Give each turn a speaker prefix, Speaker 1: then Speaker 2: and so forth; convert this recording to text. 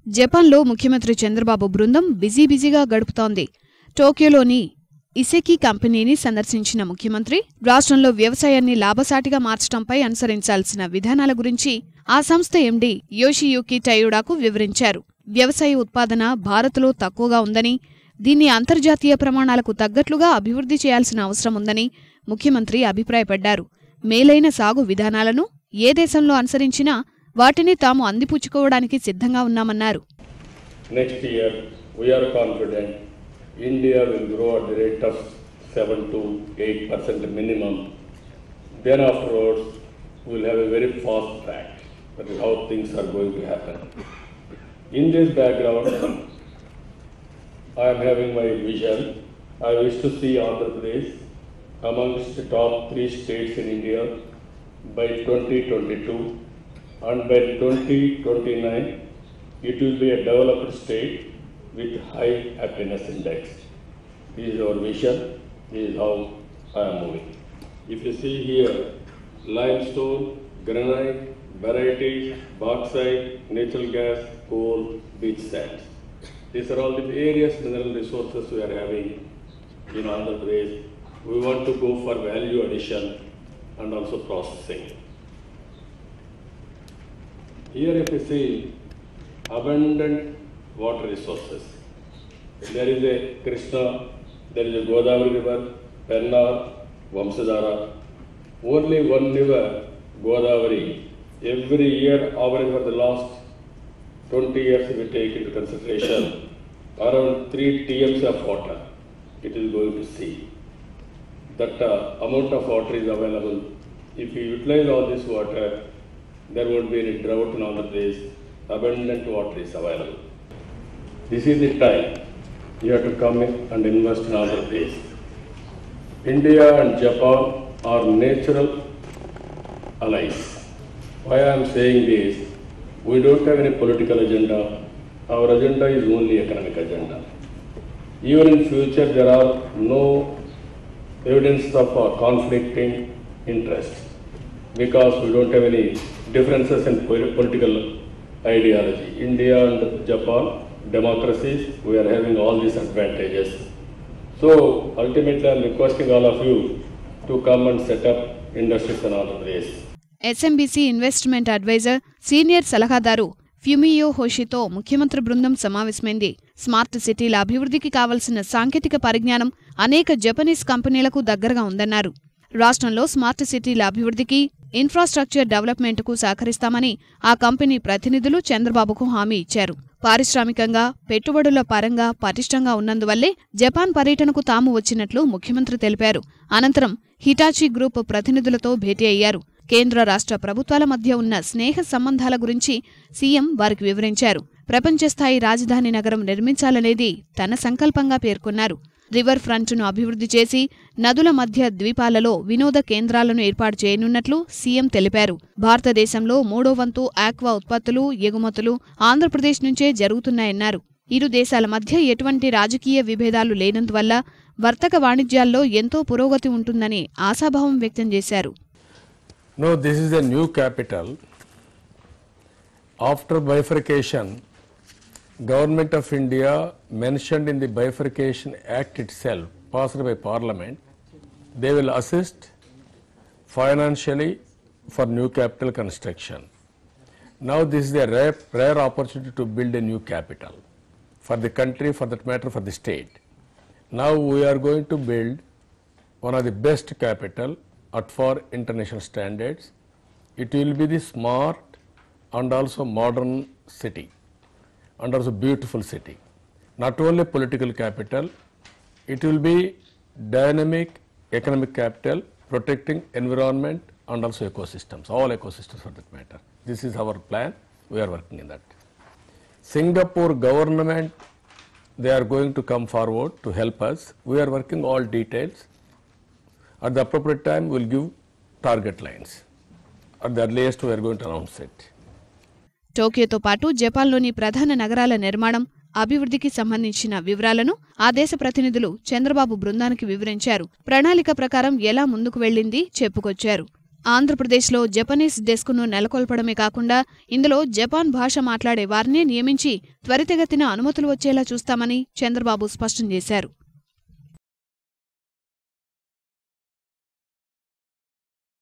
Speaker 1: జపాన్లో ముఖ్యమంత్రి చంద్రబాబు బృందం బిజీగా గడుపుతోంది. టోక్యోలోని ఇసెకి కంపెనీని సందర్శించిన ముఖ్యమంత్రి రాష్ట్రంలో వ్యవసాయాన్ని లాభసాటిగా మార్చడంపై అనుసరించాల్సిన విధానాల గురించి ఆ సంస్థ ఎండీ యోషియుకి టయోడాకు వివరించారు. వ్యవసాయ ఉత్పాదన భారత్లో తక్కువగా ఉందని, దీన్ని అంతర్జాతీయ ప్రమాణాలకు తగ్గట్లుగా అభివృద్ధి చేయాల్సిన అవసరం ఉందని ముఖ్యమంత్రి అభిప్రాయపడ్డారు. మేలైన సాగు విధానాలను ఏ దేశంలో అనుసరించినా వాటిని తాము అందిపుచ్చుకోవడానికి సిద్ధంగా ఉన్నామన్నారు.
Speaker 2: Next year, we are confident India will grow at the rate of 7 to 8% minimum. Then afterwards, we will have a very fast track. That is how things are going to happen. In this background, I am having my vision. I wish to see Andhra Pradesh amongst the top 3 states in India by 2022, and by 2029 it will be a developed state with high happiness index. This is our vision. This is how I am moving. If you see here, limestone, granite, varieties, bauxite, natural gas, coal, beach sand. These are all the various mineral resources we are having in Andhra Pradesh. We want to go for value addition and also processing. Here if you see abundant water resources. There is a Krishna, there is a Godavari river, Pennar, Vamsadhara. Only one river, Godavari, every year average for the last 20 years if we take into consideration, around 3 TMs of water it is going to see. That amount of water is available. If you utilize all this water, there won't be any drought in Andhra Pradesh. Abundant water is available. This is the time you have to come in and invest in Andhra Pradesh. India and Japan are natural allies. Why I am saying this? We don't have any political agenda. Our agenda is only economic agenda. Even in future, there are no evidence of conflicting interests because we don't have any differences in political ideology. India and Japan, democracies, we are having all these advantages. So ultimately I am requesting all of you to come and set up industries in Andhra Pradesh.
Speaker 1: SMBC investment adviser senior సలహాదారు Fumio Hoshito ముఖ్యమంత్రి బృందం సమావేశమైంది. Smart సిటీల అభివృద్ధికి కావలసిన సాంకేతిక పరిజ్ఞానం అనేక Japanese కంపెనీలకు దగ్గరగా ఉందన్నారు. రాష్ట్రంలో స్మార్ట్ సిటీల అభివృద్ధికి, ఇన్ఫ్రాస్ట్రక్చర్ డెవలప్మెంట్కు సహకరిస్తామని ఆ కంపెనీ ప్రతినిధులు చంద్రబాబుకు హామీ ఇచ్చారు. పారిశ్రామికంగా, పెట్టుబడుల పరంగా పటిష్టంగా ఉన్నందువల్లే జపాన్ పర్యటనకు తాము వచ్చినట్లు ముఖ్యమంత్రి తెలిపారు. అనంతరం హిటాచీ గ్రూప్ ప్రతినిధులతో భేటీ అయ్యారు. కేంద్ర రాష్ట్ర ప్రభుత్వాల మధ్య ఉన్న స్నేహ సంబంధాల గురించి సీఎం వారికి వివరించారు. ప్రపంచస్థాయి రాజధాని నగరం నిర్మించాలనేది తన సంకల్పంగా పేర్కొన్నారు. రివర్ ఫ్రంట్ను అభివృద్ధి చేసి నదుల మధ్య ద్వీపాలలో వినోద కేంద్రాలను ఏర్పాటు చేయనున్నట్లు సీఎం తెలిపారు. భారతదేశంలో 3వ వంతు ఆక్వా ఉత్పత్తులు, ఎగుమతులు ఆంధ్రప్రదేశ్ నుంచే జరుగుతున్నాయన్నారు. ఇరు దేశాల మధ్య ఎటువంటి రాజకీయ విభేదాలు లేనందువల్ల వర్తక వాణిజ్యాల్లో ఎంతో పురోగతి ఉంటుందని ఆశాభావం వ్యక్తం చేశారు.
Speaker 3: No, this is a new capital. After bifurcation, Government of India mentioned in the Bifurcation Act itself, passed by Parliament, they will assist financially for new capital construction. Now this is a rare opportunity to build a new capital for the country, for that matter for the state. Now we are going to build one of the best capital at for international standards. It will be the smart and also modern city and also beautiful city. Not only political capital, it will be dynamic economic capital, protecting environment and also ecosystems, all ecosystems for that matter. This is our plan. We are working in that. Singapore government, they are going to come forward to help us. We are working all details. At the appropriate time, we will give target lines. At the earliest, we are going to announce it.
Speaker 1: టోక్యోతో పాటు జపాన్లోని ప్రధాన నగరాల నిర్మాణం, అభివృద్ధికి సంబంధించిన వివరాలను ఆ దేశ ప్రతినిధులు చంద్రబాబు బృందానికి వివరించారు. ప్రణాళిక ప్రకారం ఎలా ముందుకు వెళ్లింది చెప్పుకొచ్చారు. ఆంధ్రప్రదేశ్లో జపనీస్ డెస్క్ను నెలకొల్పడమే కాకుండా ఇందులో జపాన్ భాష మాట్లాడే వారినే నియమించి త్వరితగతిన అనుమతులు వచ్చేలా చూస్తామని చంద్రబాబు స్పష్టం చేశారు.